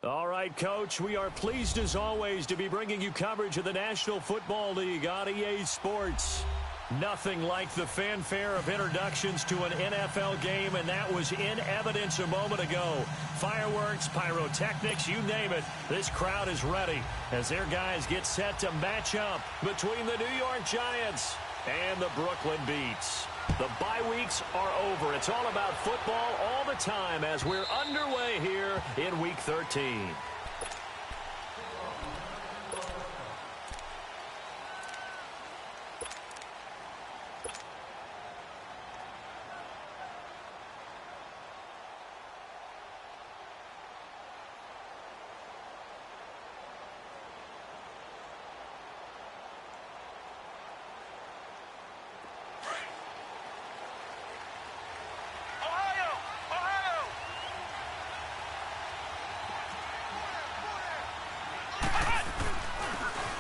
All right, Coach, we are pleased as always to be bringing you coverage of the National Football League on EA Sports. Nothing like the fanfare of introductions to an NFL game, and that was in evidence a moment ago. Fireworks, pyrotechnics, you name it. This crowd is ready as their guys get set to match up between the New York Giants and the Brooklyn Beats. The bye weeks are over. It's all about football all the time as we're underway here in Week 13.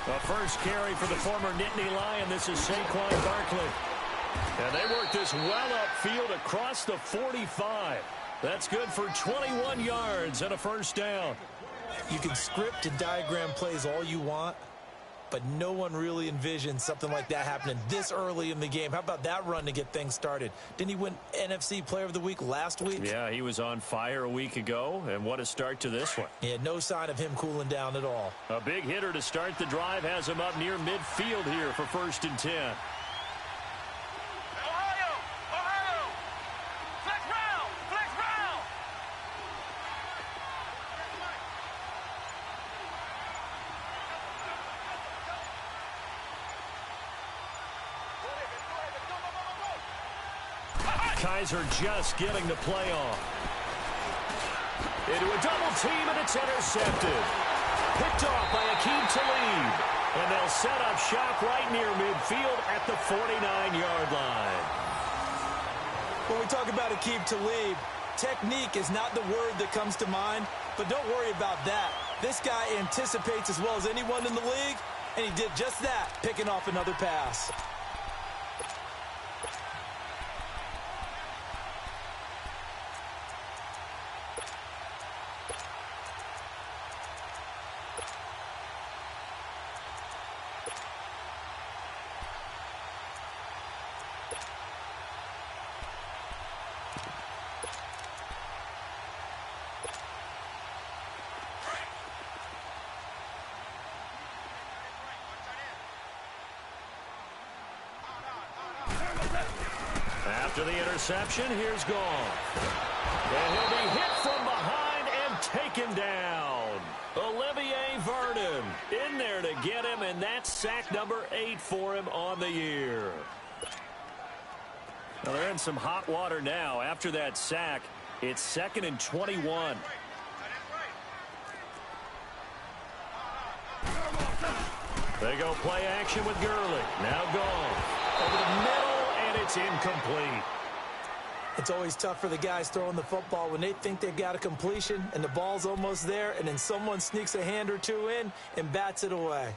The first carry for the former Nittany Lion. This is Saquon Barkley. And they work this well upfield across the 45. That's good for 21 yards and a first down. You can script and diagram plays all you want, but no one really envisioned something like that happening this early in the game. How about that run to get things started? Didn't he win NFC Player of the Week last week? Yeah, he was on fire a week ago, and what a start to this one. Yeah, no sign of him cooling down at all. A big hitter to start the drive has him up near midfield here for 1st and 10. Kaiser just getting the play off. Into a double team, and it's intercepted. Picked off by Aqib Talib. And they'll set up shop right near midfield at the 49-yard line. When we talk about Aqib Talib, technique is not the word that comes to mind, but don't worry about that. This guy anticipates as well as anyone in the league, and he did just that, picking off another pass. After the interception, here's Goff. And he'll be hit from behind and taken down. Olivier Vernon in there to get him, and that's sack number 8 for him on the year. Well, they're in some hot water now. After that sack, it's 2nd and 21. They go play action with Gurley. Now Goff over the middle. It's incomplete. It's always tough for the guys throwing the football when they think they've got a completion and the ball's almost there, and then someone sneaks a hand or two in and bats it away.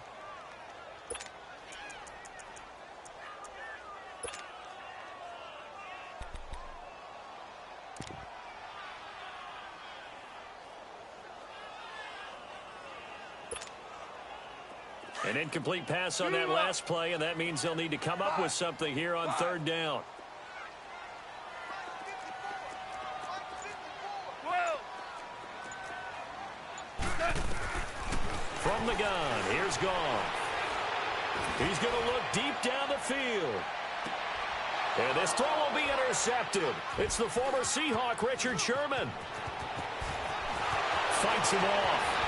An incomplete pass on that last play, and that means they'll need to come up with something here on 3rd down. From the gun, here's Goff. He's going to look deep down the field. And this throw will be intercepted. It's the former Seahawk, Richard Sherman. Fights him off.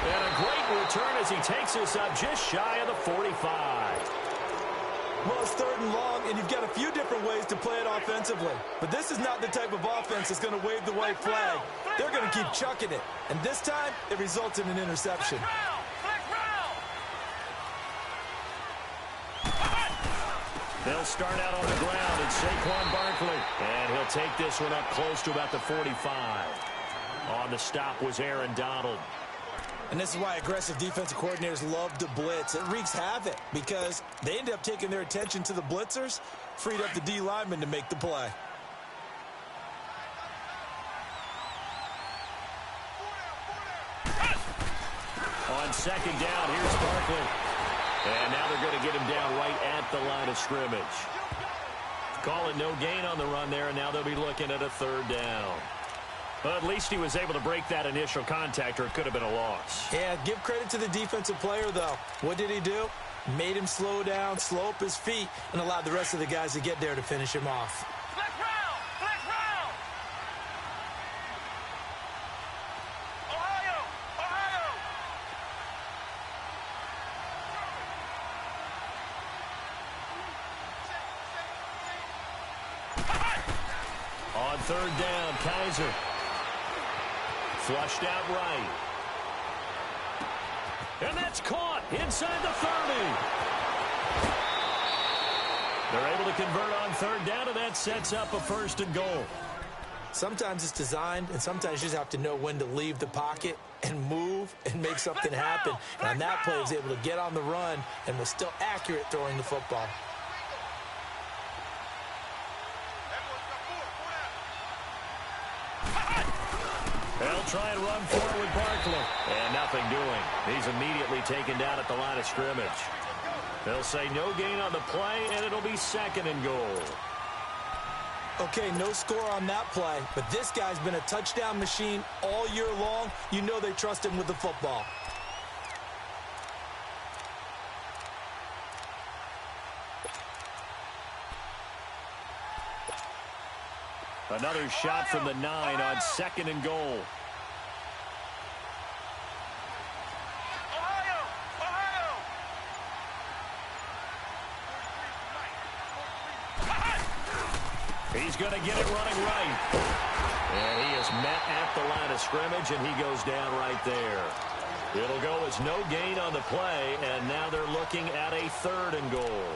And a great return as he takes this up just shy of the 45. Well, it's 3rd and long, and you've got a few different ways to play it offensively. But this is not the type of offense that's going to wave the white flag. They're going to keep chucking it. And this time, it results in an interception. They'll start out on the ground, and Saquon Barkley. And he'll take this one up close to about the 45. On the stop was Aaron Donald. And this is why aggressive defensive coordinators love to blitz. It wreaks havoc because they end up taking their attention to the blitzers, freed up the D lineman to make the play. second down. Here's Barkley. And now they're going to get him down right at the line of scrimmage. Calling no gain on the run there, and now they'll be looking at a third down. But at least he was able to break that initial contact, or it could have been a loss. Yeah, give credit to the defensive player, though. What did he do? Made him slow down, slow up his feet, and allowed the rest of the guys to get there to finish him off. Flex round! Flex round! Ohio! Ohio! On third down, Kaiser. Flushed out right. And that's caught inside the 30. They're able to convert on third down, and that sets up a first and goal. Sometimes it's designed, and sometimes you just have to know when to leave the pocket and move and make something happen. And on that play, he was able to get on the run and was still accurate throwing the football. They'll try and run forward with Barkley. And nothing doing. He's immediately taken down at the line of scrimmage. They'll say no gain on the play, and it'll be second and goal. Okay, no score on that play, but this guy's been a touchdown machine all year long. You know they trust him with the football. Another shot from the 9 on second and goal. Ohio! Ohio! He's going to get it running right. And he is met at the line of scrimmage, and he goes down right there. It'll go as no gain on the play, and now they're looking at a third and goal.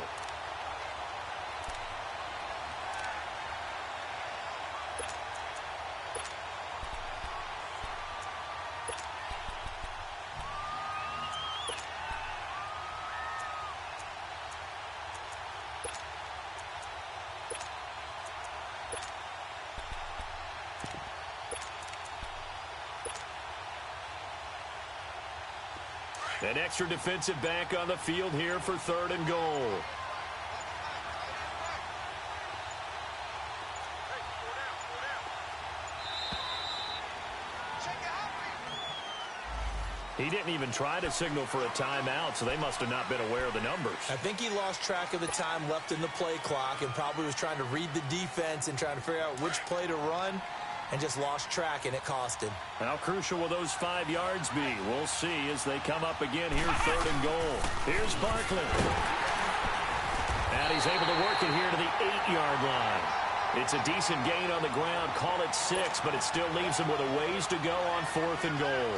An extra defensive back on the field here for third and goal. He didn't even try to signal for a timeout, so they must have not been aware of the numbers. I think he lost track of the time left in the play clock and probably was trying to read the defense and trying to figure out which play to run, and just lost track, and it cost him. How crucial will those 5 yards be? We'll see as they come up again here, third and goal. Here's Barkley. And he's able to work it here to the 8-yard line. It's a decent gain on the ground. Call it 6, but it still leaves him with a ways to go on fourth and goal.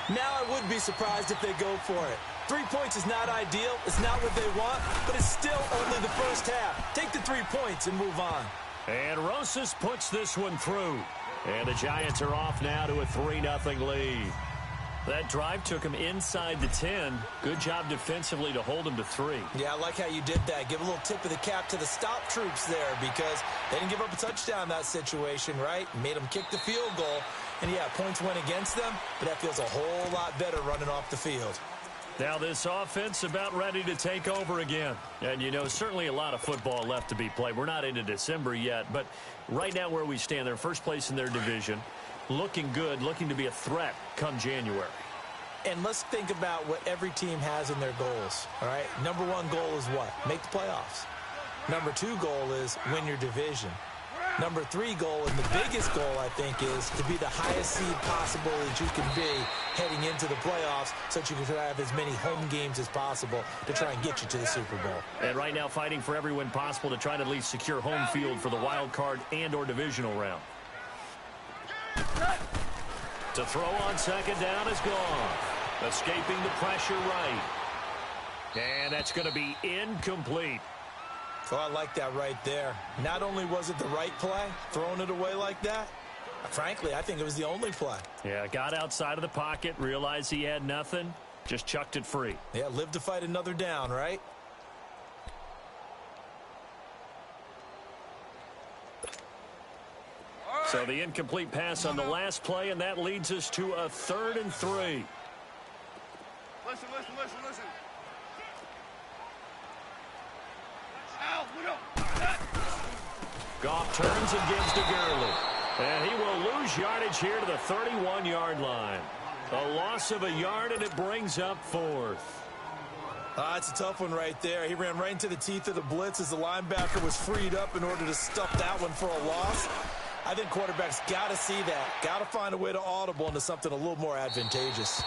Now I would be surprised if they go for it. 3 points is not ideal. It's not what they want, but it's still only the first half. Take the 3 points and move on. And Rosas puts this one through. And the Giants are off now to a 3-0 lead. That drive took him inside the 10. Good job defensively to hold him to 3. Yeah, I like how you did that. Give a little tip of the cap to the stop troops there because they didn't give up a touchdown in that situation, right? Made them kick the field goal. And, yeah, points went against them, but that feels a whole lot better running off the field. Now this offense about ready to take over again. And, you know, certainly a lot of football left to be played. We're not into December yet, but right now where we stand, they're first place in their division. Looking good, looking to be a threat come January. And let's think about what every team has in their goals, all right? Number 1 goal is what? Make the playoffs. Number 2 goal is win your division. Number 3 goal, and the biggest goal, I think, is to be the highest seed possible that you can be heading into the playoffs so that you can have as many home games as possible to try and get you to the Super Bowl. And right now fighting for every win possible to try to at least secure home field for the wild card and or divisional round. To throw on second down is gone. Escaping the pressure right. And that's going to be incomplete. Oh, I like that right there. Not only was it the right play, throwing it away like that, frankly, I think it was the only play. Yeah, got outside of the pocket, realized he had nothing, just chucked it free. Yeah, live to fight another down, right? So the incomplete pass on the last play, and that leads us to a 3rd and 3. listen. Ow, look out. Goff turns and gives to Gurley. And he will lose yardage here to the 31-yard line. A loss of a yard, and it brings up fourth. It's a tough one right there. He ran right into the teeth of the blitz as the linebacker was freed up in order to stuff that one for a loss. I think quarterbacks got to see that. Got to find a way to audible into something a little more advantageous.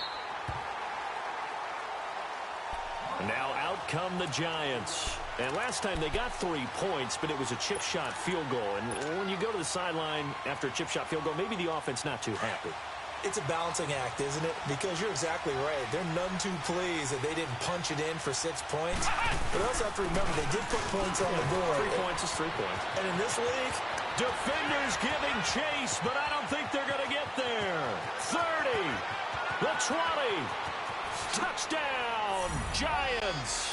And now out come the Giants. And last time they got 3 points, but it was a chip shot field goal. And when you go to the sideline after a chip shot field goal, maybe the offense not too happy. It's a balancing act, isn't it? Because you're exactly right. They're none too pleased that they didn't punch it in for 6 points. But also have to remember they did put points on the board. 3 points is 3 points. And in this league, defenders giving chase, but I don't think they're going to get there. 30, the 20, touchdown, Giants.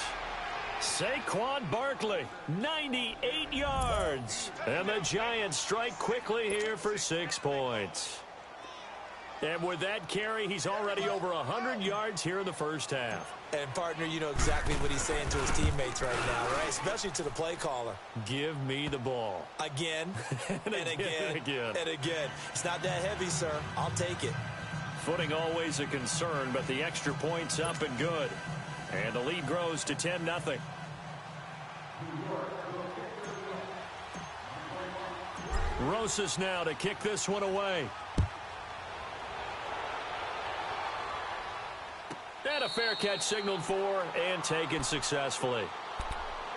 Saquon Barkley, 98 yards. And the Giants strike quickly here for 6 points. And with that carry, he's already over 100 yards here in the first half. And, partner, you know exactly what he's saying to his teammates right now, right? Especially to the play caller. Give me the ball. Again, and again, and again. It's not that heavy, sir. I'll take it. Footing always a concern, but the extra point's up and good. And the lead grows to 10-0. Rosas now to kick this one away. And a fair catch signaled for and taken successfully.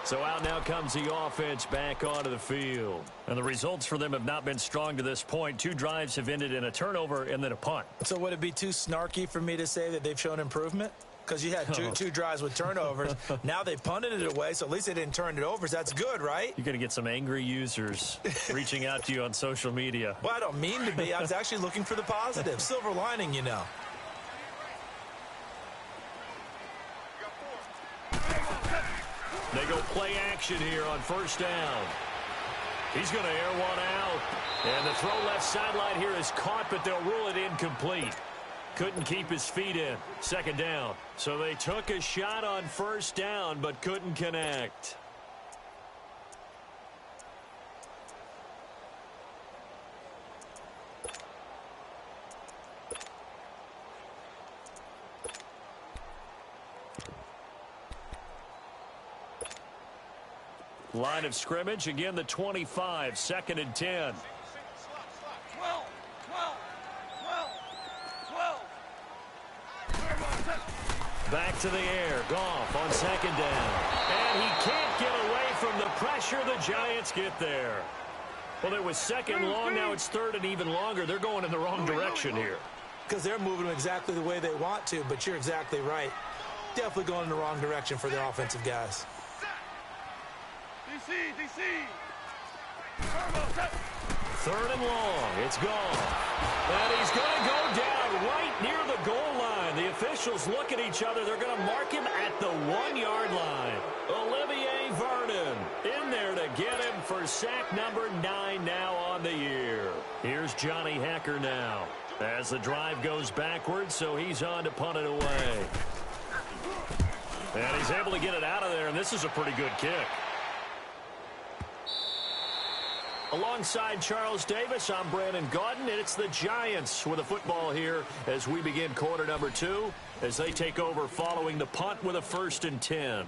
So out now comes the offense back onto the field. And the results for them have not been strong to this point. 2 drives have ended in a turnover and then a punt. So would it be too snarky for me to say that they've shown improvement? Because you had two drives with turnovers. Now they punted it away, so at least they didn't turn it over. So that's good, right? You're going to get some angry users reaching out to you on social media. Well, I don't mean to be. I was actually looking for the positive. Silver lining, you know. They go play action here on first down. He's going to air one out. And the throw left sideline here is caught, but they'll rule it incomplete. Couldn't keep his feet in. Second down. So they took a shot on first down, but couldn't connect. Line of scrimmage, again the 25, 2nd and 10. 12. Back to the air, Goff on second down. And he can't get away from the pressure. The Giants get there. Well, it was second long, now it's third and even longer. They're going in the wrong direction here. Because they're moving exactly the way they want to, but you're exactly right. Definitely going in the wrong direction for the offensive guys. DC. Third and long. It's gone. And he's going to go down right near the goal line. The officials look at each other. They're going to mark him at the 1-yard line. Olivier Vernon in there to get him for sack number 9 now on the year. Here's Johnny Hecker now as the drive goes backwards, so he's on to punt it away. And he's able to get it out of there, and this is a pretty good kick. Alongside Charles Davis, I'm Brandon Gaudin, and it's the Giants with the football here as we begin quarter number 2 as they take over following the punt with a 1st and 10.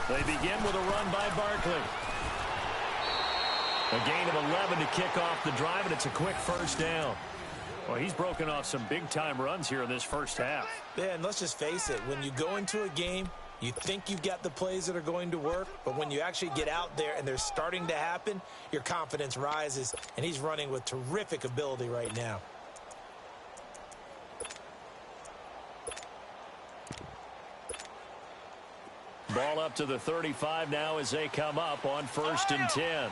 They begin with a run by Barkley. A gain of 11 to kick off the drive, and it's a quick first down. Well, he's broken off some big-time runs here in this first half. Yeah, and let's just face it. When you go into a game, you think you've got the plays that are going to work, but when you actually get out there and they're starting to happen, your confidence rises, and he's running with terrific ability right now. Ball up to the 35 now as they come up on 1st and 10.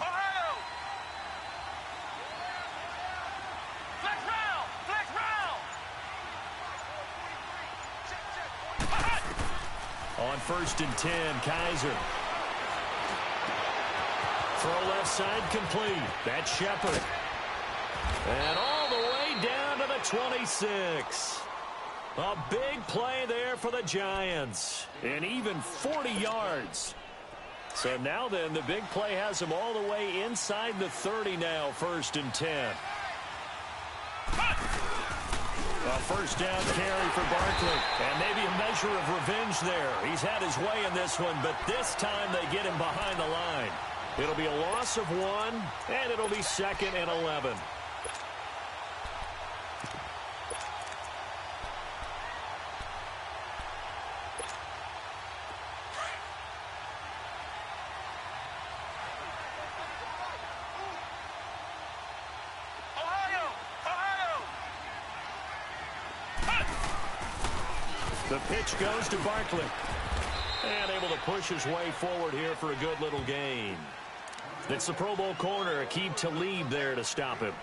On 1st and 10, Kaiser. throw left side complete. That's Shepard. And all the way down to the 26. A big play there for the Giants. And even 40 yards. So now then, the big play has them all the way inside the 30 now, 1st and 10. A first down carry for Barkley. And maybe a measure of revenge there. He's had his way in this one, but this time they get him behind the line. It'll be a loss of 1, and it'll be 2nd and 11. The pitch goes to Barkley. And able to push his way forward here for a good little gain. It's the Pro Bowl corner, Aqib Talib there to stop him.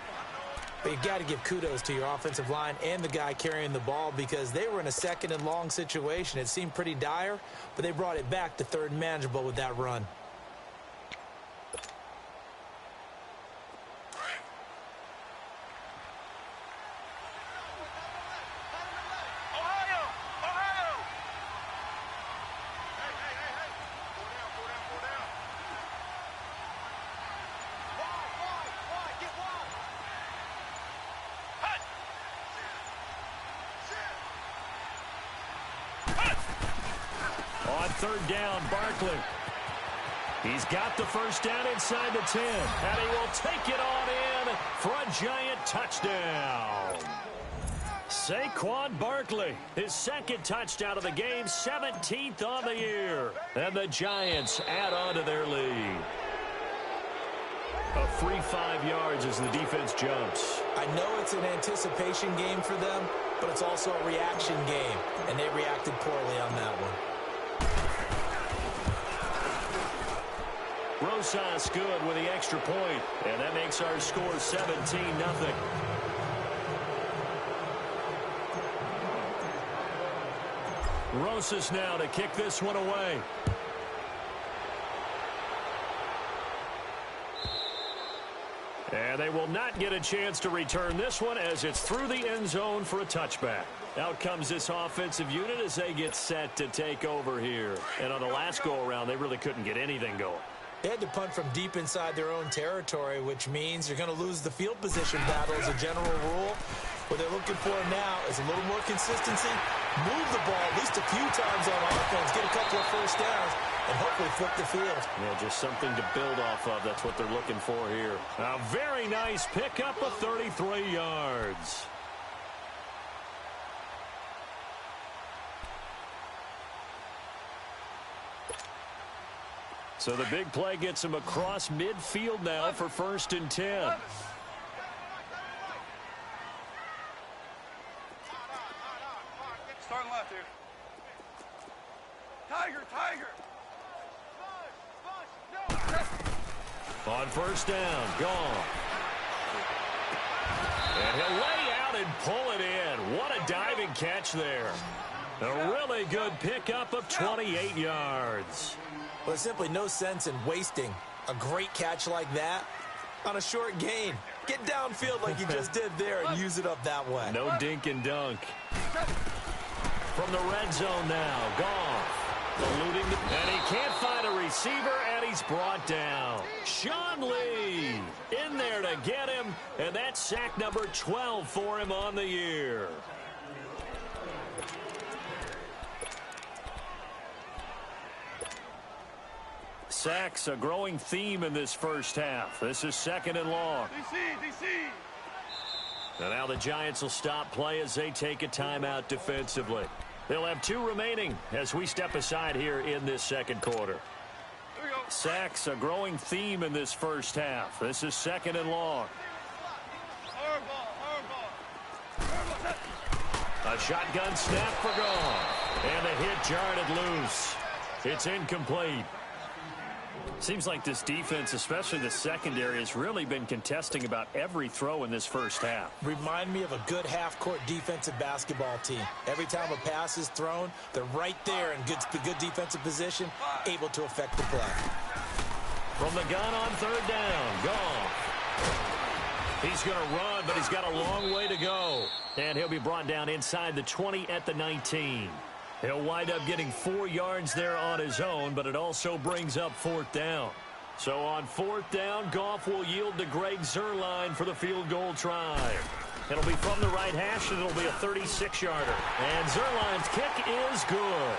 But you got to give kudos to your offensive line and the guy carrying the ball because they were in a 2nd and long situation. It seemed pretty dire, but they brought it back to 3rd and manageable with that run. On 3rd down, Barkley. He's got the first down inside the 10. And he will take it on in for a Giant touchdown. Saquon Barkley, his 2nd touchdown of the game, 17th on the year. And the Giants add on to their lead. A free 5 yards as the defense jumps. I know it's an anticipation game for them, but it's also a reaction game, and they reacted poorly on that one. Rosas good with the extra point, and that makes our score 17-0. Rosas now to kick this one away. And they will not get a chance to return this one as it's through the end zone for a touchback. Out comes this offensive unit as they get set to take over here. And on the last go-around, they really couldn't get anything going. They had to punt from deep inside their own territory, which means you're going to lose the field position battle as a general rule. What they're looking for now is a little more consistency, move the ball at least a few times on offense, get a couple of first downs, and hopefully flip the field. Yeah, just something to build off of. That's what they're looking for here. A very nice pickup of 33 yards. So the big play gets him across midfield now for 1st and 10. Starting left here. Tiger, tiger. On 1st down, gone. And he'll lay out and pull it in. What a diving catch there. A really good pickup of 28 yards. Well, there's simply no sense in wasting a great catch like that on a short gain. Get downfield like you just did there and use it up that way. No dink and dunk. From the red zone now, Goff. Eluding and he can't find a receiver, and he's brought down. Sean Lee in there to get him, and that's sack number 12 for him on the year. Sacks a growing theme in this first half. This is 2nd and long. DC. And now the Giants will stop play as they take a timeout defensively. They'll have 2 remaining as we step aside here in this 2nd quarter. There we go. Sacks a growing theme in this first half. This is 2nd and long. Hard ball. A shotgun snap for Goff. And the hit jarred it loose. It's incomplete. Seems like this defense, especially the secondary, has really been contesting about every throw in this first half. Remind me of a good half-court defensive basketball team. Every time a pass is thrown, they're right there in good defensive position, able to affect the play. From the gun on third down. Goff. He's going to run, but he's got a long way to go. And he'll be brought down inside the 20 at the 19. He'll wind up getting 4 yards there on his own, but it also brings up fourth down. So on fourth down, Goff will yield to Greg Zuerlein for the field goal try. It'll be from the right hash, and it'll be a 36-yarder. And Zuerlein's kick is good.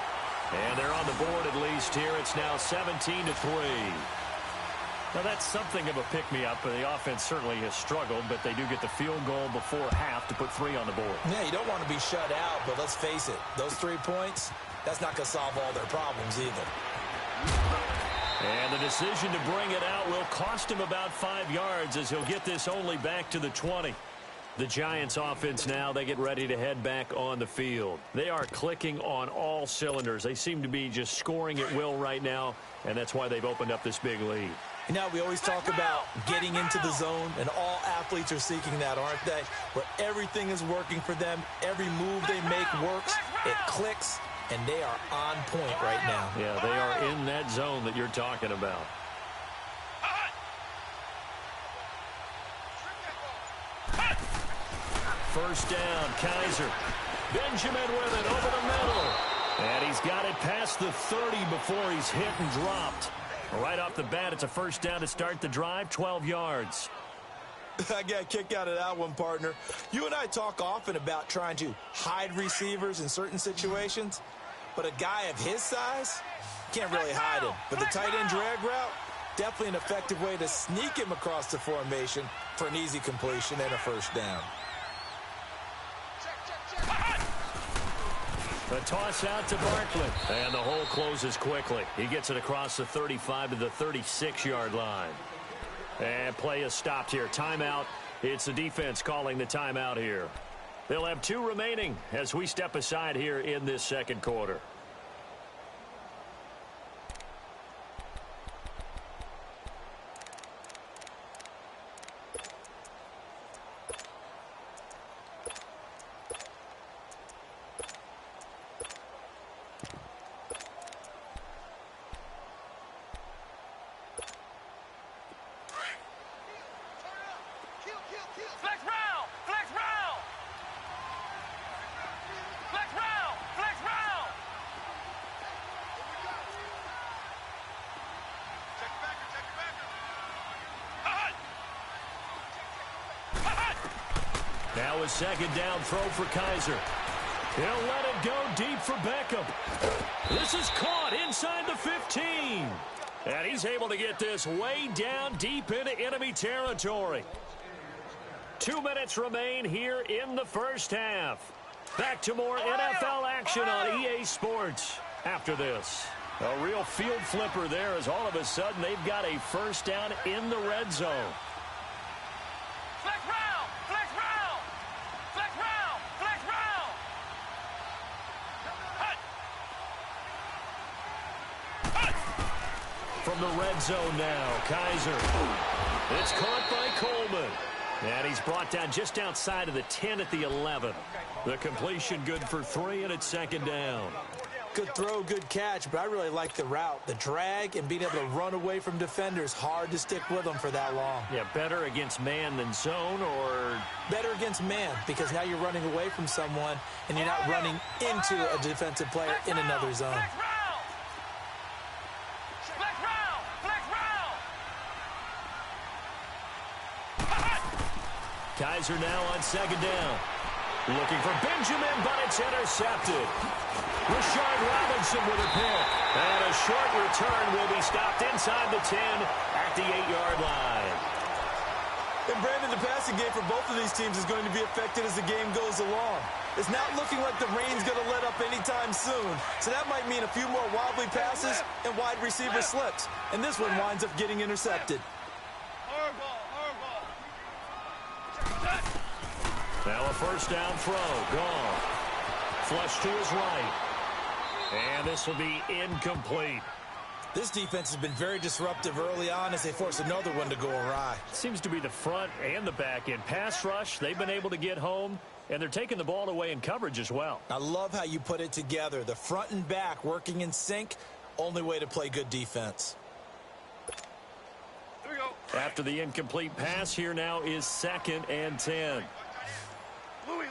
And they're on the board at least here. It's now 17-3. Now, that's something of a pick-me-up. The offense certainly has struggled, but they do get the field goal before half to put 3 on the board. Yeah, you don't want to be shut out, but let's face it, those 3 points, that's not going to solve all their problems either. And the decision to bring it out will cost him about 5 yards as he'll get this only back to the 20. The Giants offense now, they get ready to head back on the field. They are clicking on all cylinders. They seem to be just scoring at will right now, and that's why they've opened up this big lead. You know, we always talk about getting into the zone, and all athletes are seeking that, aren't they? Where everything is working for them, every move they make works, it clicks, and they are on point right now. Yeah, they are in that zone that you're talking about. First down, Kaiser. Benjamin with it over the middle. And he's got it past the 30 before he's hit and dropped. Right off the bat, it's a first down to start the drive, 12 yards. I got a kick out of that one, partner. You and I talk often about trying to hide receivers in certain situations, but a guy of his size can't really hide him. But the tight end drag route, definitely an effective way to sneak him across the formation for an easy completion and a first down. The toss out to Barkley. And the hole closes quickly. He gets it across the 35 to the 36-yard line. And play is stopped here. Timeout. It's the defense calling the timeout here. They'll have 2 remaining as we step aside here in this second quarter. Now a second down throw for Kaiser. He'll let it go deep for Beckham. This is caught inside the 15. And he's able to get this way down deep into enemy territory. 2 minutes remain here in the first half. Back to more NFL action on EA Sports after this. A real field flipper there as all of a sudden they've got a first down in the red zone. From the red zone now, Kaiser. It's caught by Coleman. And he's brought down just outside of the 10 at the 11. The completion good for 3, and it's second down. Good throw, good catch, but I really like the route. The drag and being able to run away from defenders, hard to stick with them for that long. Yeah, better against man than zone, or? Better against man, because now you're running away from someone, and you're not running into a defensive player in another zone. Kaiser now on second down. Looking for Benjamin, but it's intercepted. Rashard Robinson with a pick. And a short return will be stopped inside the 10 at the 8-yard line. And Brandon, the passing game for both of these teams is going to be affected as the game goes along. It's not looking like the rain's going to let up anytime soon. So that might mean a few more wobbly passes and wide receiver slips. And this one winds up getting intercepted. Now a first down throw. Gone. Flush to his right. And this will be incomplete. This defense has been very disruptive early on as they force another one to go awry. Seems to be the front and the back end. Pass rush, they've been able to get home, and they're taking the ball away in coverage as well. I love how you put it together. The front and back working in sync, only way to play good defense. After the incomplete pass, here now is 2nd and 10. Louis.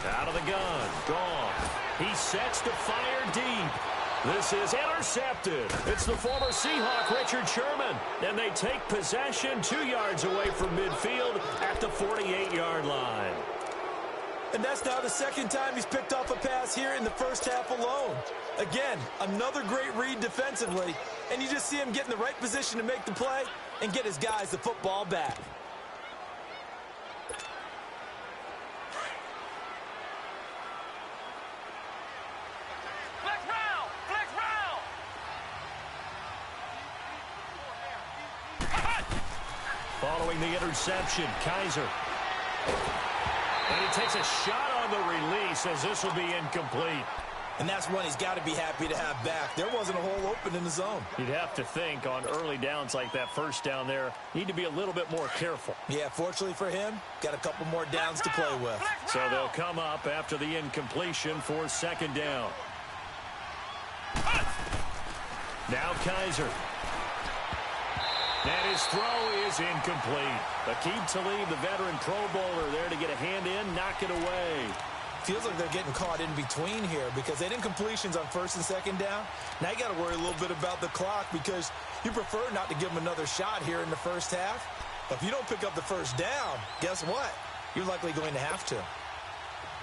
Out of the gun. Gone. He sets to fire deep. This is intercepted. It's the former Seahawk, Richard Sherman. And they take possession 2 yards away from midfield at the 48-yard line. And that's now the second time he's picked off a pass here in the first half alone. Again, another great read defensively. And you just see him get in the right position to make the play and get his guys the football back. Following the interception, Kaiser. And he takes a shot on the release as this will be incomplete. And that's one he's got to be happy to have back. There wasn't a hole open in the zone. You'd have to think on early downs like that first down there, need to be a little bit more careful. Yeah, fortunately for him, got a couple more downs to play with. So they'll come up after the incompletion for 2nd down. Now Kaiser. And his throw is incomplete. Aqib Talib, the veteran Pro Bowler, there to get a hand in, knock it away. Feels like they're getting caught in between here because they had incompletions on 1st and 2nd down. Now you got to worry a little bit about the clock because you prefer not to give them another shot here in the first half. But if you don't pick up the first down, guess what? You're likely going to have to.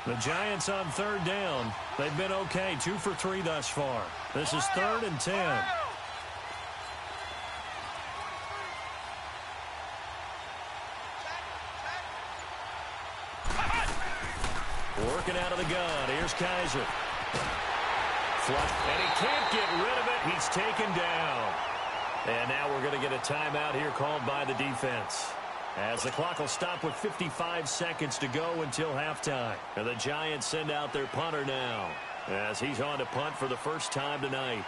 The Giants on 3rd down. They've been okay, 2 for 3 thus far. This is 3rd and 10. Working out of the gun. Here's Kaiser. And he can't get rid of it. He's taken down. And now we're going to get a timeout here called by the defense. As the clock will stop with 55 seconds to go until halftime. And the Giants send out their punter now as he's on to punt for the first time tonight.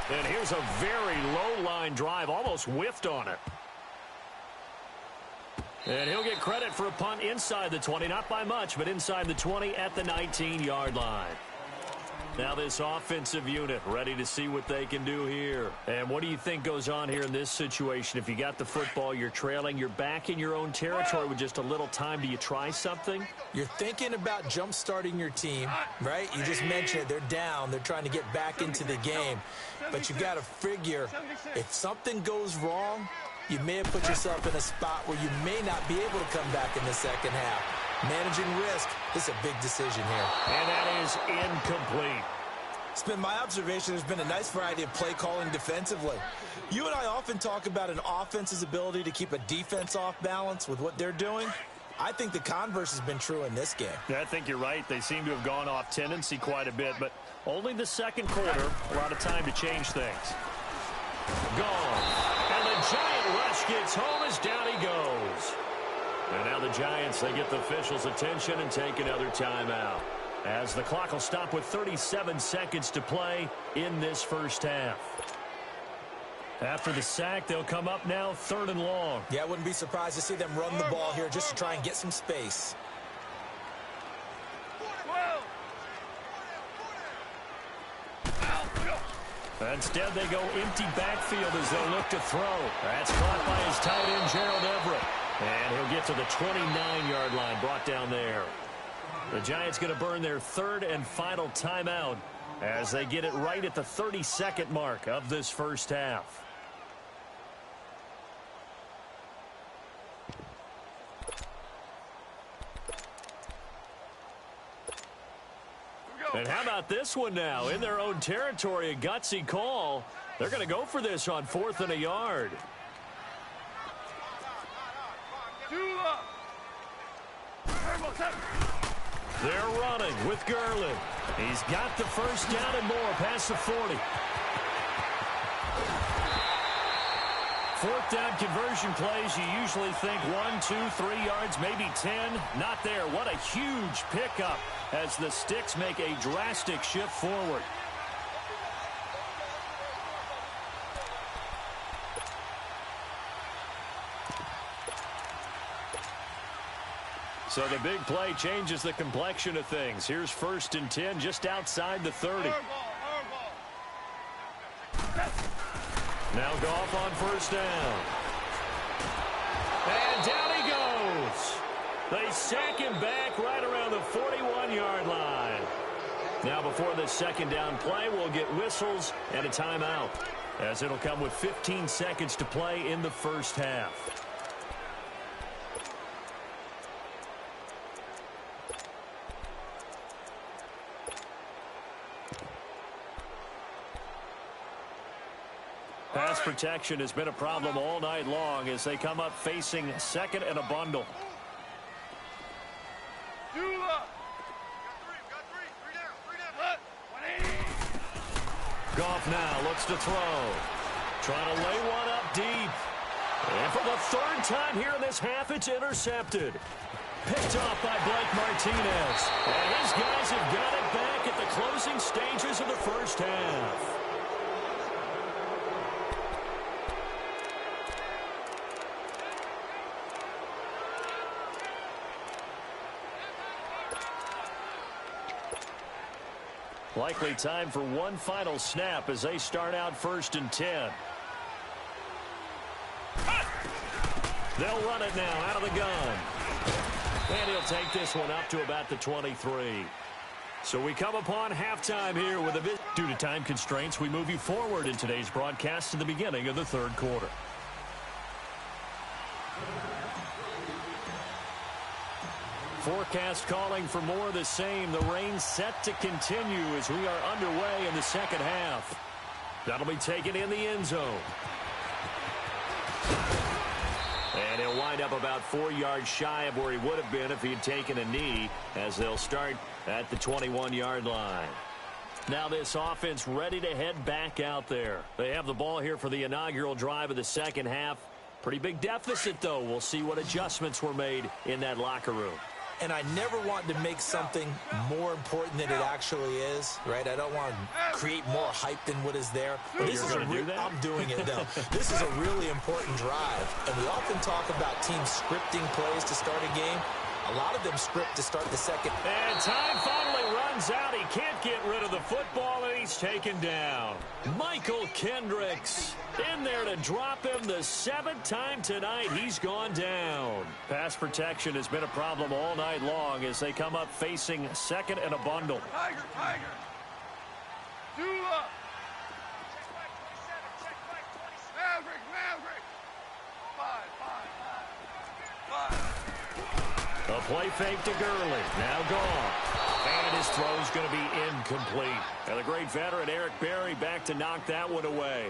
And here's a very low-line drive, almost whiffed on it. And he'll get credit for a punt inside the 20, not by much, but inside the 20 at the 19-yard line. Now this offensive unit ready to see what they can do here. And what do you think goes on here in this situation? If you got the football, you're trailing, you're back in your own territory with just a little time. Do you try something? You're thinking about jump-starting your team, right? You just mentioned it. They're down. They're trying to get back into the game. But you got to figure if something goes wrong, you may have put yourself in a spot where you may not be able to come back in the second half. Managing risk is a big decision here. And that is incomplete. It's been my observation there's been a nice variety of play calling defensively. You and I often talk about an offense's ability to keep a defense off balance with what they're doing. I think the converse has been true in this game. Yeah, I think you're right. They seem to have gone off tendency quite a bit, but only the second quarter, a lot of time to change things. Gone. And the Giant rush gets home as down he goes. And now the Giants, they get the officials' attention and take another timeout. As the clock will stop with 37 seconds to play in this first half. After the sack, they'll come up now 3rd and long. Yeah, I wouldn't be surprised to see them run the ball here just to try and get some space. Instead, they go empty backfield as they look to throw. That's caught by his tight end, Gerald Everett. And he'll get to the 29-yard line, brought down there. The Giants going to burn their 3rd and final timeout as they get it right at the 30-second mark of this first half. And how about this one now? In their own territory, a gutsy call. They're going to go for this on 4th and a yard. They're running with Gurley. He's got the first down and more past the 40. 4th down conversion plays, you usually think 1, 2, 3 yards, maybe 10. Not there. What a huge pickup as the Sticks make a drastic shift forward. So the big play changes the complexion of things. Here's 1st and 10 just outside the 30. Now Goff on 1st down. And down he goes. They sack him back right around the 41-yard line. Now before the 2nd down play, we'll get whistles and a timeout, as it'll come with 15 seconds to play in the 1st half. Pass protection has been a problem all night long as they come up facing 2nd and a bundle. Goff now looks to throw. Trying to lay one up deep. And for the 3rd time here in this half, it's intercepted. Picked off by Blake Martinez. And his guys have got it back at the closing stages of the 1st half. Likely time for one final snap as they start out 1st and 10. They'll run it now out of the gun. And he'll take this one up to about the 23. So we come upon halftime here with a bit. Due to time constraints, we move you forward in today's broadcast to the beginning of the 3rd quarter. Forecast calling for more of the same. The rain set to continue as we are underway in the 2nd half. That'll be taken in the end zone. And he'll wind up about 4 yards shy of where he would have been if he had taken a knee, as they'll start at the 21-yard line. Now this offense ready to head back out there. They have the ball here for the inaugural drive of the 2nd half. Pretty big deficit, though. We'll see what adjustments were made in that locker room. And I never want to make something more important than it actually is, right? I don't want to create more hype than what is there. But this is I'm doing it, though. This is a really important drive. And we often talk about teams scripting plays to start a game. A lot of them script to start the 2nd. And time finally runs out. He can't get rid of the football, and he's taken down. Michael Kendricks in there to drop him the 7th time tonight. He's gone down. Pass protection has been a problem all night long as they come up facing 2nd and a bundle. Tiger. Dula. Maverick. 5. A play fake to Gurley. Now gone. And his throw's going to be incomplete. And the great veteran Eric Berry back to knock that one away.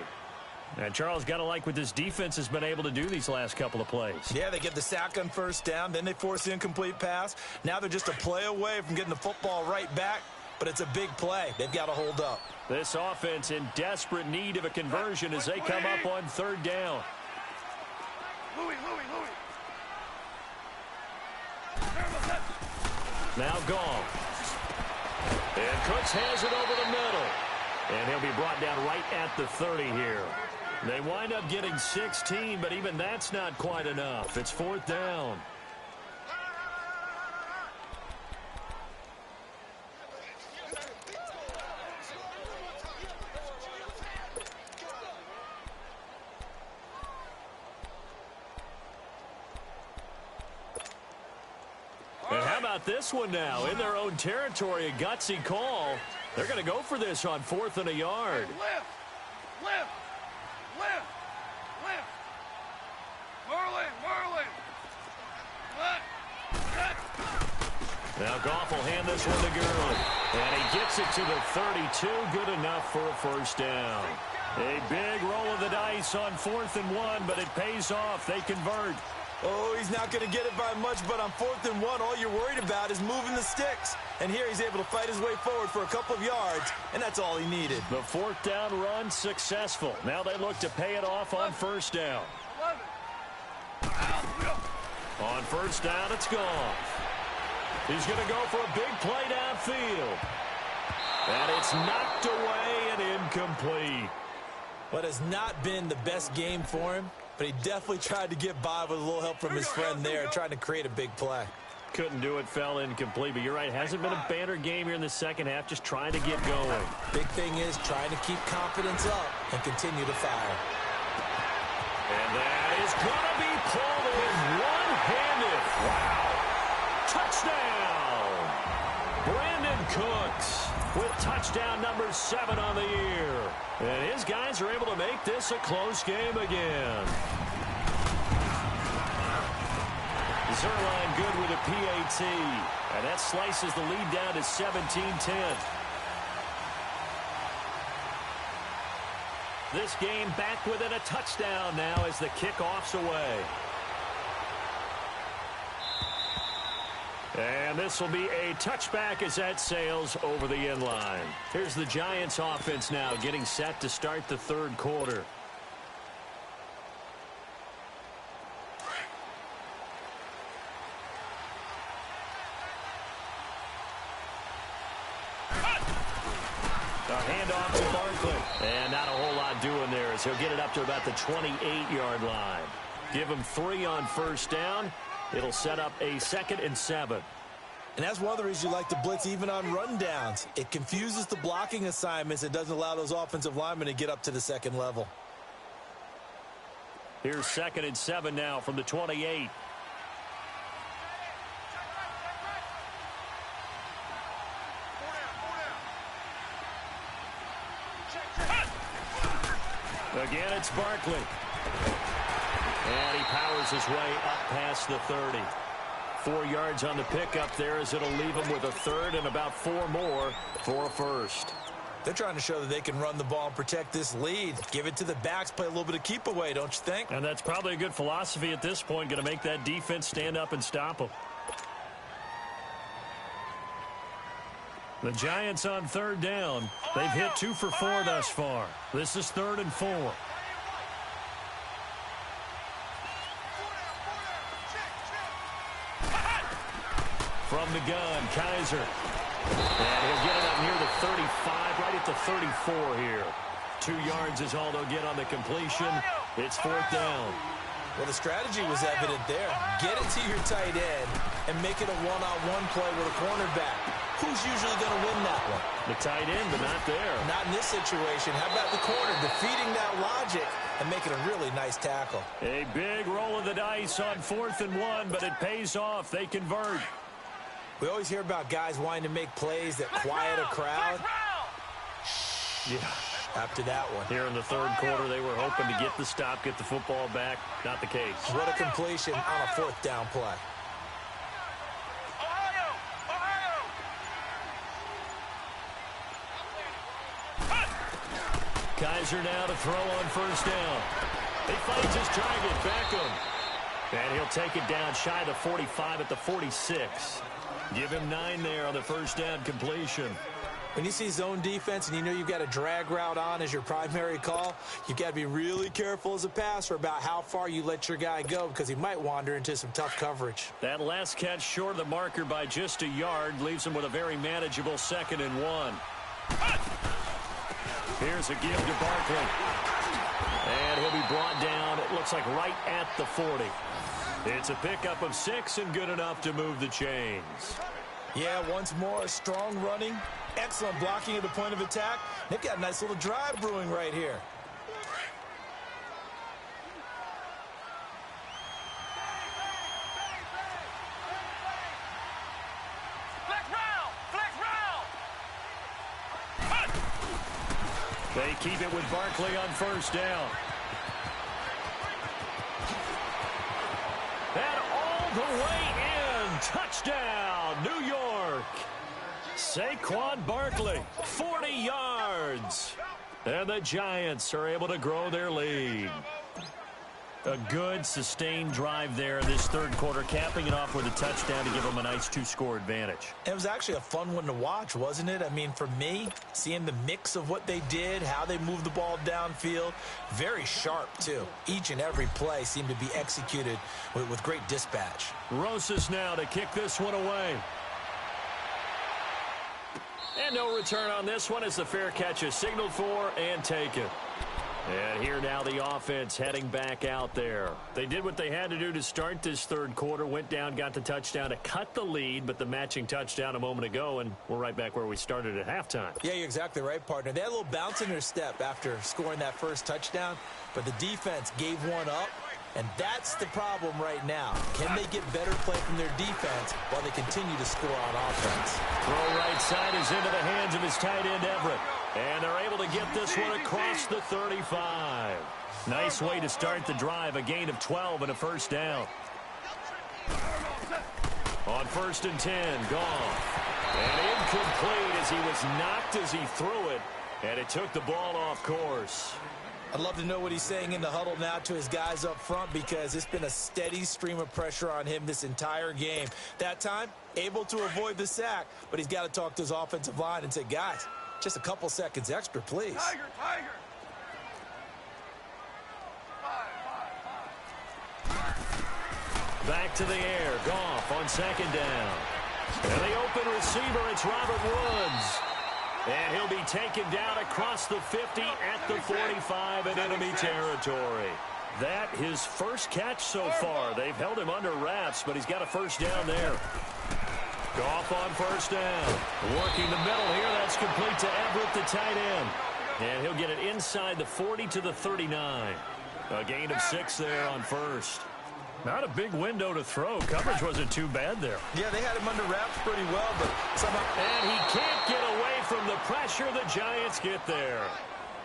And Charles, got to like what this defense has been able to do these last couple of plays. Yeah, they get the sack on 1st down. Then they force the incomplete pass. Now they're just a play away from getting the football right back. But it's a big play. They've got to hold up. This offense in desperate need of a conversion as they come up on 3rd down. Louis. Now Goff. And Cooks has it over the middle. And he'll be brought down right at the 30 here. They wind up getting 16, but even that's not quite enough. It's 4th down. And how about this one now? In their own territory, a gutsy call. They're going to go for this on 4th and a yard. Lift. Merlin. Now Goff will hand this one to Gurley. And he gets it to the 32. Good enough for a 1st down. A big roll of the dice on 4th and 1, but it pays off. They convert. Oh, he's not going to get it by much, but on 4th and 1, all you're worried about is moving the sticks. And here he's able to fight his way forward for a couple of yards, and that's all he needed. The 4th down run successful. Now they look to pay it off on 1st down. 11. On 1st down, it's Goff. He's going to go for a big play downfield. And it's knocked away and incomplete. But it's not been the best game for him, but he definitely tried to get by with a little help from his friend there, trying to create a big play. couldn't do it, fell incomplete. But you're right, hasn't been a banner game here in the second half, just trying to get going. Big thing is trying to keep confidence up and continue to fire. And that is going to be pulled in one-handed. Wow. Touchdown. Brandon Cooks with touchdown number 7 on the year. And his guys are able to make this a close game again. Zerline good with a PAT. And that slices the lead down to 17-10. This game back within a touchdown now as the kickoff's away. And this will be a touchback as that sails over the end line. Here's the Giants offense now getting set to start the third quarter. A handoff to Barkley. And not a whole lot doing there as he'll get it up to about the 28-yard line. Give him 3 on first down. It'll set up a 2nd and 7. And that's one of the reasons you like to blitz even on rundowns. It confuses the blocking assignments. It doesn't allow those offensive linemen to get up to the second level. Here's 2nd and 7 now from the 28. Again, it's Barkley. And he powers his way up past the 30. 4 yards on the pickup there as it'll leave him with a 3rd and about 4 more for a 1st. They're trying to show that they can run the ball and protect this lead. Give it to the backs, play a little bit of keep away, don't you think? And that's probably a good philosophy at this point, going to make that defense stand up and stop them. The Giants on 3rd down. They've hit 2 for 4 thus far. This is 3rd and 4. From the gun, Kaiser. And he'll get it up near the 35, right at the 34 here. 2 yards is all they'll get on the completion. It's 4th down. Well, the strategy was evident there. Get it to your tight end and make it a one-on-one play with a cornerback. Who's usually going to win that one? The tight end, but not there. Not in this situation. How about the corner defeating that logic and making a really nice tackle? A big roll of the dice on 4th and 1, but it pays off. They convert. We always hear about guys wanting to make plays that quiet a crowd. Yeah. After that one. Here in the 3rd quarter, they were hoping to get the stop, get the football back. Not the case. What a completion on a 4th down play. Kaiser now to throw on first down. He finds his target, Beckham. And he'll take it down shy of the 45 at the 46. Give him 9 there on the first down completion. When you see zone defense and you know you've got a drag route on as your primary call, you've got to be really careful as a passer about how far you let your guy go because he might wander into some tough coverage. That last catch short of the marker by just a yard leaves him with a very manageable 2nd and 1. Here's a give to Barkley. And he'll be brought down, it looks like right at the 40. It's a pickup of 6 and good enough to move the chains. Yeah, once more, strong running, excellent blocking at the point of attack. They've got a nice little drive brewing right here. They keep it with Barkley on first down. And all the way in. Touchdown, New York. Saquon Barkley, 40 yards. And the Giants are able to grow their lead. A good, sustained drive there in this 3rd quarter, capping it off with a touchdown to give them a nice 2-score advantage. It was actually a fun one to watch, wasn't it? I mean, for me, seeing the mix of what they did, how they moved the ball downfield, very sharp, too. Each and every play seemed to be executed with great dispatch. Rosas now to kick this one away. And no return on this one as the fair catch is signaled for and taken. And here now the offense heading back out there. They did what they had to do to start this third quarter. Went down, got the touchdown to cut the lead, but the matching touchdown a moment ago, and we're right back where we started at halftime. Yeah, you're exactly right, partner. They had a little bounce in their step after scoring that first touchdown, but the defense gave one up, and that's the problem right now. Can they get better play from their defense while they continue to score on offense? Throw right side is into the hands of his tight end, Everett. And they're able to get this one across the 35. Nice way to start the drive. A gain of 12 and a first down. On 1st and 10, Goff. And incomplete as he was knocked as he threw it. And it took the ball off course. I'd love to know what he's saying in the huddle now to his guys up front, because it's been a steady stream of pressure on him this entire game. That time, able to avoid the sack, but he's got to talk to his offensive line and say, guys, just a couple seconds extra, please. Tiger, Tiger. Back to the air. Goff on 2nd down. And the open receiver, it's Robert Woods. And he'll be taken down across the 50 at the 45 in enemy territory. That his first catch so far. They've held him under wraps, but he's got a first down there. Goff on 1st down. Working the middle here. That's complete to Everett, the tight end. And he'll get it inside the 40 to the 39. A gain of 6 there on 1st. Not a big window to throw. Coverage wasn't too bad there. Yeah, they had him under wraps pretty well, but somehow... And he can't get away from the pressure. The Giants get there.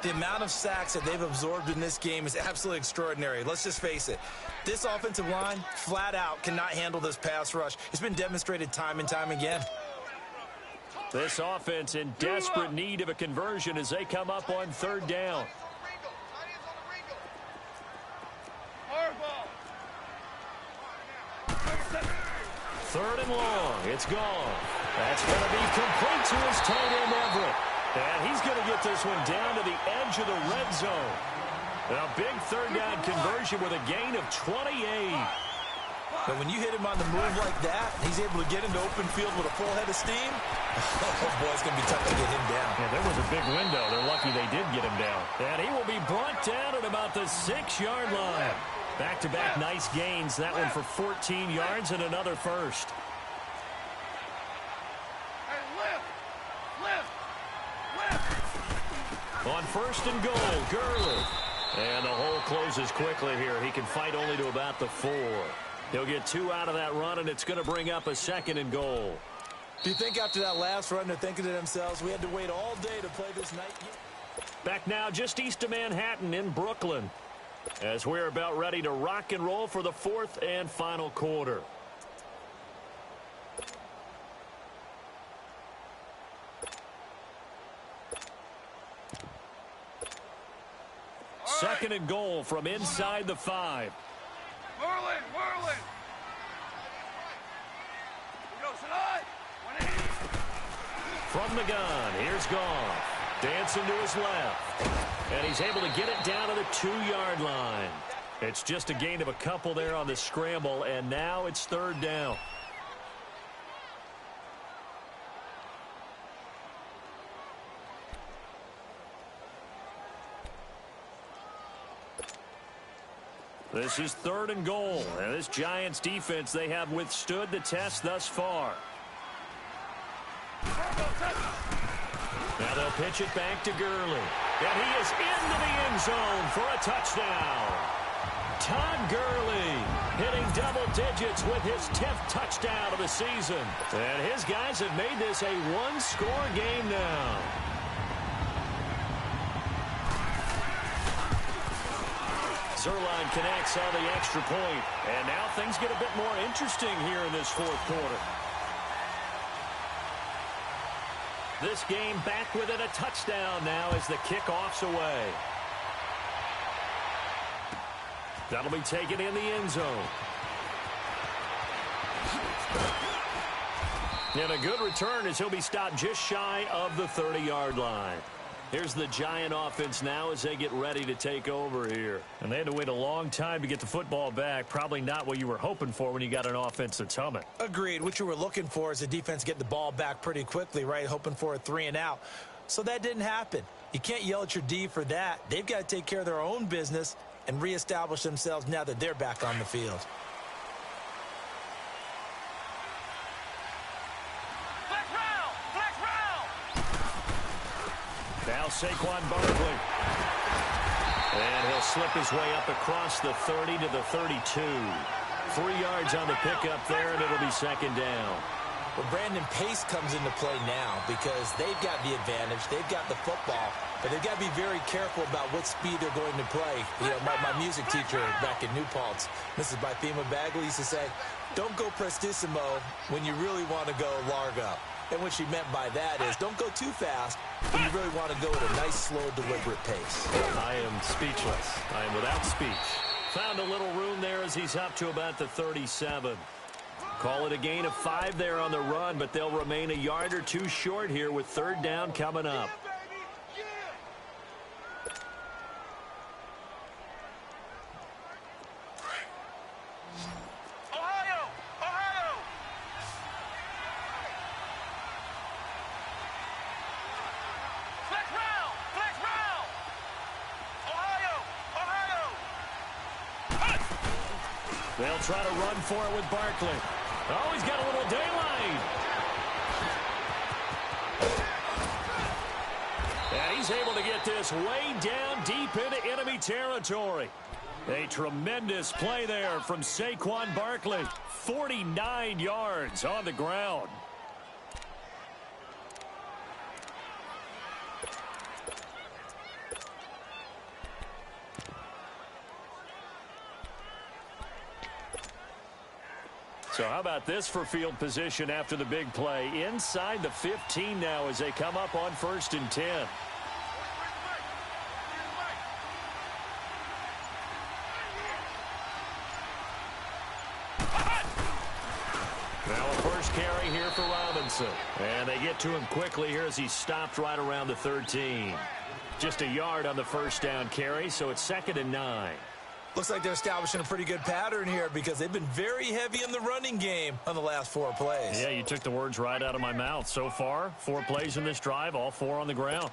The amount of sacks that they've absorbed in this game is absolutely extraordinary. Let's just face it. This offensive line, flat out, cannot handle this pass rush. It's been demonstrated time and time again. This offense in desperate need of a conversion as they come up on 3rd down. Third and long. It's gone. That's going to be complete to his tight end, Everett. And he's going to get this one down to the edge of the red zone. A big 3rd down conversion with a gain of 28. But when you hit him on the move like that, he's able to get into open field with a full head of steam. Oh, boy, it's going to be tough to get him down. Yeah, there was a big window. They're lucky they did get him down. And he will be brought down at about the 6-yard line. Back-to-back nice gains. That one for 14 yards and another first. On 1st and goal, Gurley. And the hole closes quickly here. He can fight only to about the 4. He'll get 2 out of that run, and it's going to bring up a 2nd and goal. Do you think after that last run they're thinking to themselves, we had to wait all day to play this night? Back now just east of Manhattan in Brooklyn, as we're about ready to rock and roll for the 4th and final quarter. Right. 2nd and goal from inside the 5. Whirling, whirling. Here goes tonight. 180. From the gun, here's Goff. Dancing to his left. And he's able to get it down to the 2-yard line. It's just a gain of a couple there on the scramble, and now it's 3rd down. This is 3rd and goal. And this Giants defense, they have withstood the test thus far. Now they'll pitch it back to Gurley. And he is into the end zone for a touchdown. Todd Gurley hitting double digits with his 10th touchdown of the season. And his guys have made this a one-score game now. Zerline connects on the extra point. And now things get a bit more interesting here in this 4th quarter. This game back within a touchdown now as the kickoff's away. That'll be taken in the end zone. And a good return as he'll be stopped just shy of the 30-yard line. Here's the Giant offense now as they get ready to take over here. And they had to wait a long time to get the football back. Probably not what you were hoping for when you got an offense that's humming. Agreed. What you were looking for is the defense get the ball back pretty quickly, right? Hoping for a 3 and out. So that didn't happen. You can't yell at your D for that. They've got to take care of their own business and reestablish themselves now that they're back on the field. Now Saquon Barkley. And he'll slip his way up across the 30 to the 32. 3 yards on the pickup there, and it'll be second down. Well, Brandon, pace comes into play now because they've got the advantage. They've got the football, but they've got to be very careful about what speed they're going to play. You know, my music teacher back in New Paltz, Mrs. Bythema Bagley, used to say, don't go prestissimo when you really want to go largo. And what she meant by that is don't go too fast when you really want to go at a nice, slow, deliberate pace. I am speechless. I am without speech. Found a little room there as he's up to about the 37. Call it a gain of 5 there on the run, but they'll remain a yard or 2 short here with third down coming up. They'll try to run for it with Barkley. Oh, he's got a little daylight. And he's able to get this way down deep into enemy territory. A tremendous play there from Saquon Barkley. 49 yards on the ground. So how about this for field position after the big play? Inside the 15 now as they come up on 1st and 10. Now a first carry here for Robinson. And they get to him quickly here as he stopped right around the 13. Just a yard on the first down carry, so it's 2nd and 9. Looks like they're establishing a pretty good pattern here because they've been very heavy in the running game on the last 4 plays. Yeah, you took the words right out of my mouth. So far, 4 plays in this drive, all 4 on the ground.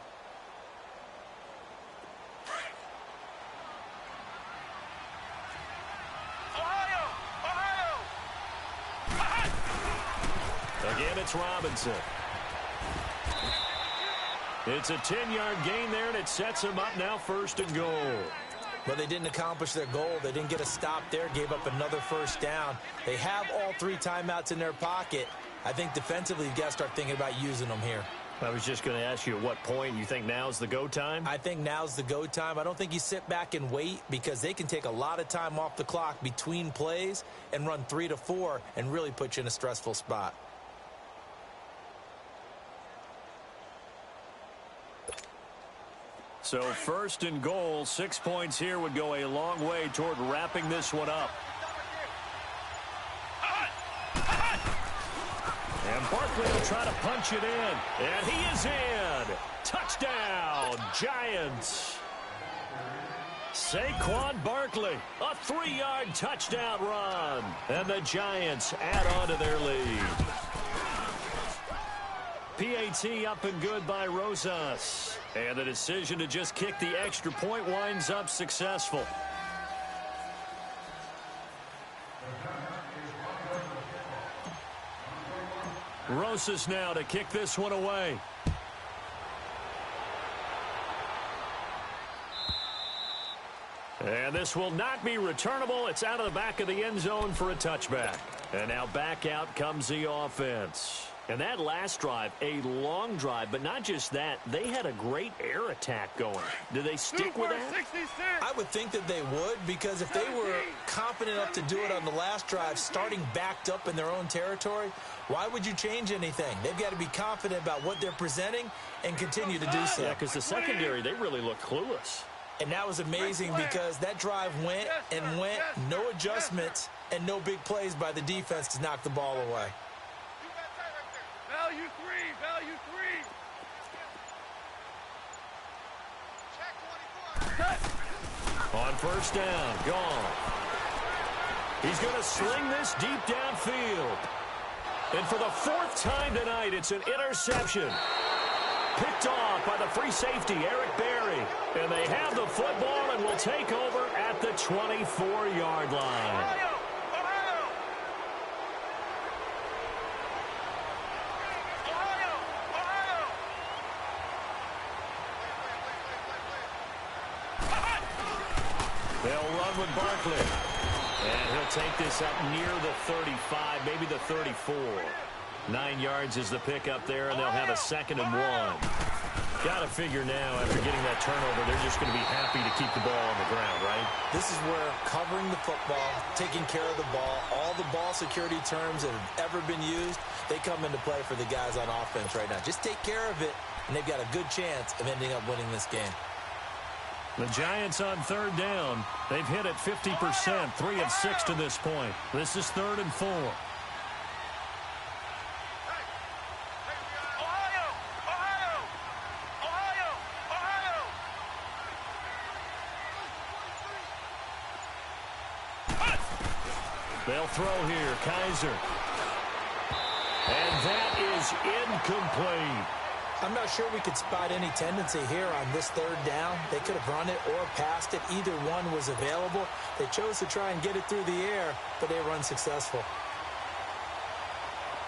Again, it's Robinson. It's a 10-yard gain there, and it sets him up now 1st and goal. But they didn't accomplish their goal. They didn't get a stop there, gave up another first down. They have all 3 timeouts in their pocket. I think defensively you've got to start thinking about using them here. I was just going to ask you at what point you think now's the go time? I think now's the go time. I don't think you sit back and wait because they can take a lot of time off the clock between plays and run 3 to 4 and really put you in a stressful spot. So 1st and goal, 6 points here would go a long way toward wrapping this one up. And Barkley will try to punch it in. And he is in. Touchdown, Giants. Saquon Barkley, a 3-yard touchdown run. And the Giants add on to their lead. PAT up and good by Rosas. And the decision to just kick the extra point winds up successful. Rosas now to kick this one away. And this will not be returnable. It's out of the back of the end zone for a touchback. And now back out comes the offense. And that last drive, a long drive, but not just that. They had a great air attack going. Do they stick with that? 66. I would think that they would because if they were confident enough to do it on the last drive, starting backed up in their own territory, why would you change anything? They've got to be confident about what they're presenting and continue to do so. Yeah, because the secondary, they really look clueless. And that was amazing because that drive went and went, no adjustments and no big plays by the defense to knock the ball away. Value 3, value 3. On 1st down, gone. He's going to sling this deep downfield. And for the 4th time tonight, it's an interception. picked off by the free safety, Eric Berry. And they have the football and will take over at the 24-yard line. They'll run with Barkley. And he'll take this up near the 35, maybe the 34. 9 yards is the pickup there, and they'll have a 2nd and 1. Got to figure now, after getting that turnover, they're just going to be happy to keep the ball on the ground, right? This is where covering the football, taking care of the ball, all the ball security terms that have ever been used, they come into play for the guys on offense right now. Just take care of it, and they've got a good chance of ending up winning this game. The Giants on 3rd down. They've hit it 50%, 3 of 6 to this point. This is 3rd and 4. They'll throw here, Kaiser. And that is incomplete. I'm not sure we could spot any tendency here on this 3rd down. They could have run it or passed it. Either one was available. They chose to try and get it through the air, but they were unsuccessful.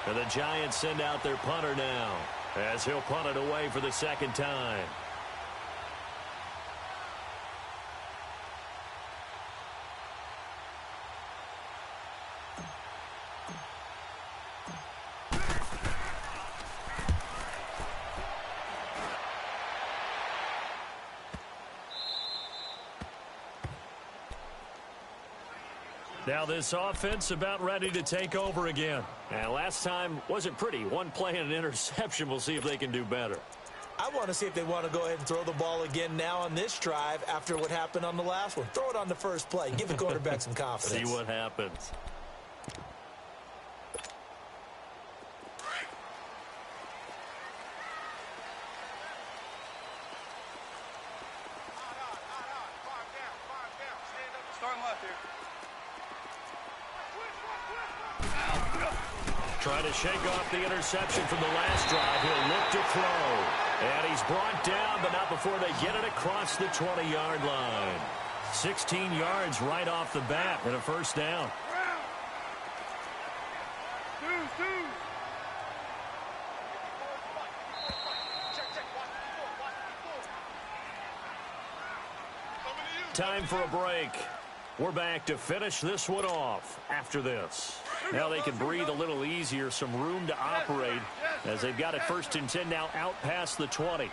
And the Giants send out their punter now, as he'll punt it away for the 2nd time. Now this offense about ready to take over again. And last time wasn't pretty. One play and an interception. We'll see if they can do better. I want to see if they want to go ahead and throw the ball again now on this drive after what happened on the last one. Throw it on the first play. Give the quarterback some confidence. See what happens. Trying to shake off the interception from the last drive. He'll look to throw. And he's brought down, but not before they get it across the 20-yard line. 16 yards right off the bat and a 1st down. Time for a break. We're back to finish this one off after this. Now they can breathe a little easier, some room to operate as they've got it 1st and 10 now out past the 20.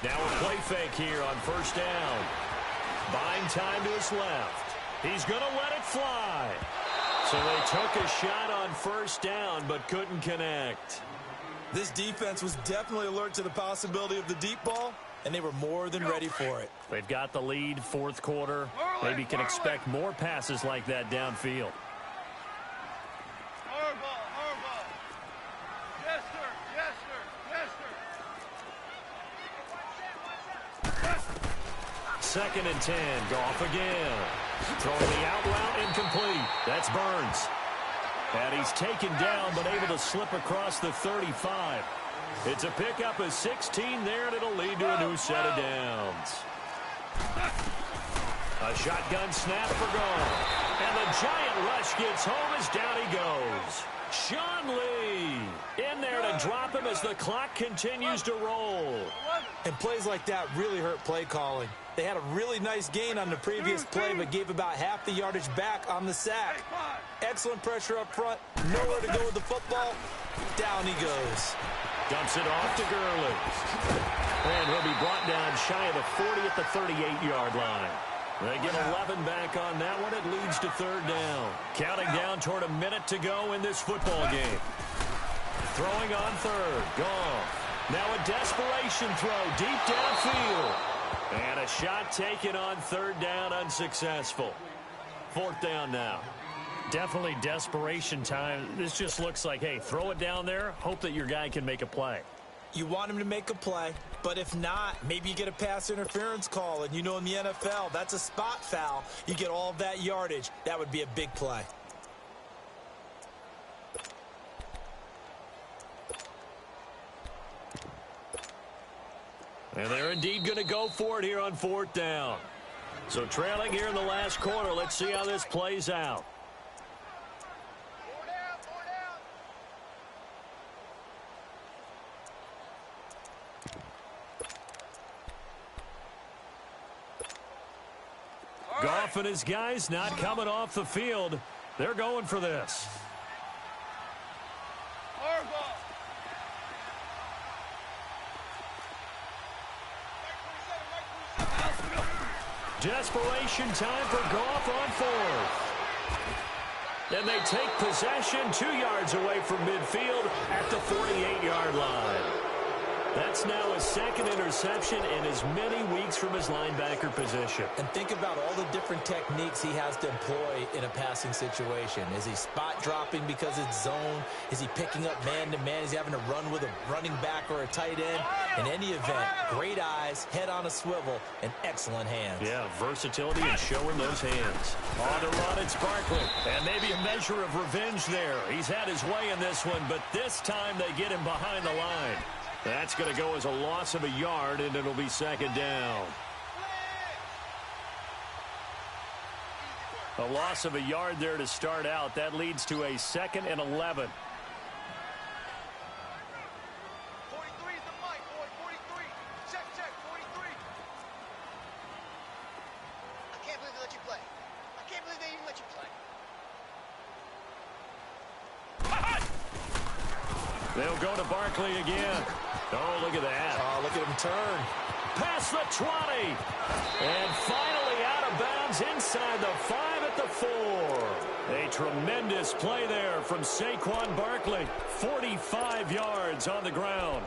Now a play fake here on 1st down. Buying time to his left. He's going to let it fly. So they took a shot on 1st down but couldn't connect. This defense was definitely alert to the possibility of the deep ball, and they were more than ready for it. They've got the lead, 4th quarter. Maybe can expect more passes like that downfield. Yes, sir. Yes, sir. Yes, sir. 2nd and 10. Goff again. Throwing the out route incomplete. That's Burns. And he's taken down but able to slip across the 35. It's a pickup of 16 there, and it'll lead to a new set of downs. A shotgun snap for goal. And the giant rush gets home as down he goes. Sean Lee in there to drop him as the clock continues to roll. And plays like that really hurt play calling. They had a really nice gain on the previous play, but gave about half the yardage back on the sack. Excellent pressure up front. Nowhere to go with the football. Down he goes. Dumps it off to Gurley. And he'll be brought down shy of the 40 at the 38-yard line. They get 11 back on that one. It leads to 3rd down. Counting down toward a minute to go in this football game. Throwing on 3rd. Goff. Now a desperation throw deep downfield. And a shot taken on 3rd down, unsuccessful. 4th down now. Definitely desperation time. This just looks like, hey, throw it down there, hope that your guy can make a play. You want him to make a play, but if not, maybe you get a pass interference call, and you know in the NFL, that's a spot foul. You get all of that yardage. That would be a big play. And they're indeed going to go for it here on 4th down. So trailing here in the last quarter. Let's see how this plays out. Goff and his guys not coming off the field. They're going for this. Desperation time for Goff on 4th. And they take possession 2 yards away from midfield at the 48-yard line. That's now his 2nd interception in as many weeks from his linebacker position. And think about all the different techniques he has to employ in a passing situation. Is he spot dropping because it's zone? Is he picking up man-to-man? Is he having to run with a running back or a tight end? In any event, great eyes, head on a swivel, and excellent hands. Yeah, versatility and showing those hands. On the run, it's Barkley. And maybe a measure of revenge there. He's had his way in this one, but this time they get him behind the line. That's going to go as a loss of a yard, and it'll be 2nd down. A loss of a yard there to start out. That leads to a 2nd and 11. 43 is the mic, boy. 43. Check, 43. I can't believe they let you play. I can't believe they even let you play. They'll go to Barkley again. Oh, look at that. Oh, look at him turn. Past the 20. And finally out of bounds inside the 5 at the 4. A tremendous play there from Saquon Barkley. 45 yards on the ground.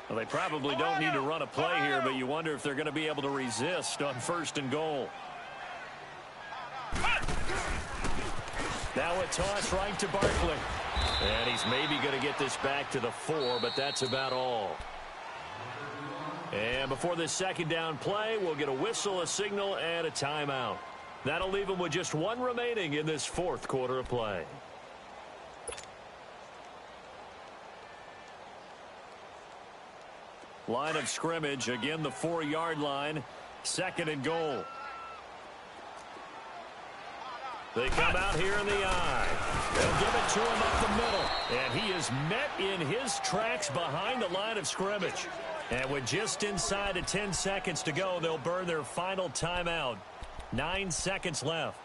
Well, they probably don't need to run a play here, but you wonder if they're going to be able to resist on 1st and goal. Now a toss right to Barkley. And he's maybe going to get this back to the 4, but that's about all. And before this 2nd down play, we'll get a whistle, a signal, and a timeout. That'll leave them with just 1 remaining in this 4th quarter of play. Line of scrimmage, again the 4-yard line, 2nd and goal. They come out here in the eye. They'll give it to him up the middle. And he is met in his tracks behind the line of scrimmage. And with just inside of 10 seconds to go, they'll burn their final timeout. 9 seconds left.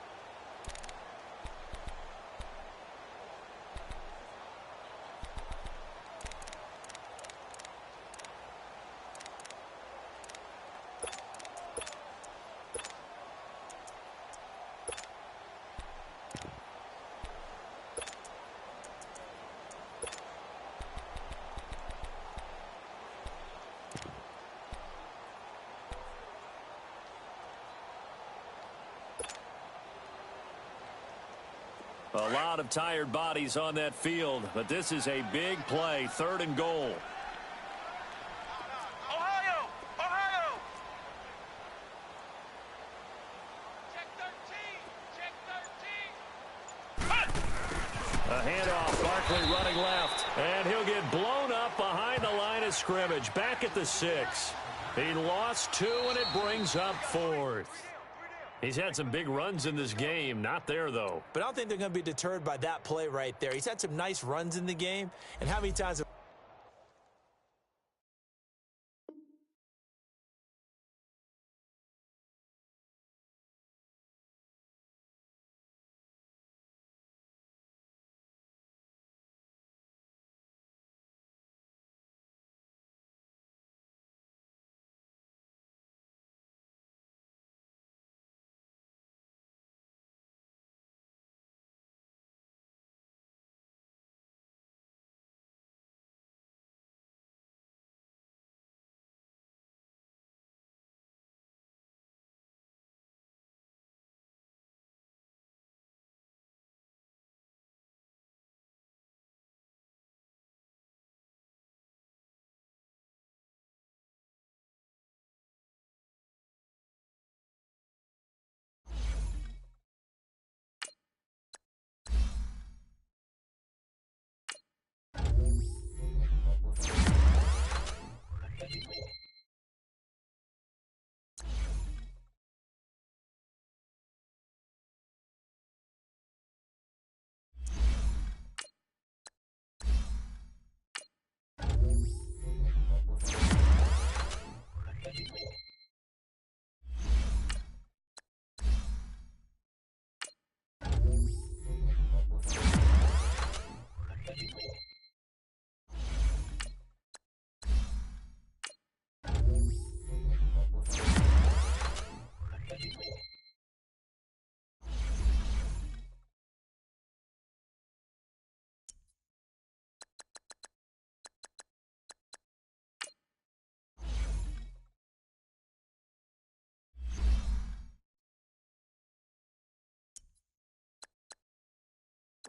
A lot of tired bodies on that field, but this is a big play, 3rd and goal. Ohio! Ohio! Check 13! Check 13! A handoff, Barkley running left, and he'll get blown up behind the line of scrimmage, back at the 6. He lost 2, and it brings up 4th. He's had some big runs in this game. Not there, though. But I don't think they're going to be deterred by that play right there. He's had some nice runs in the game. And how many times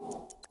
you.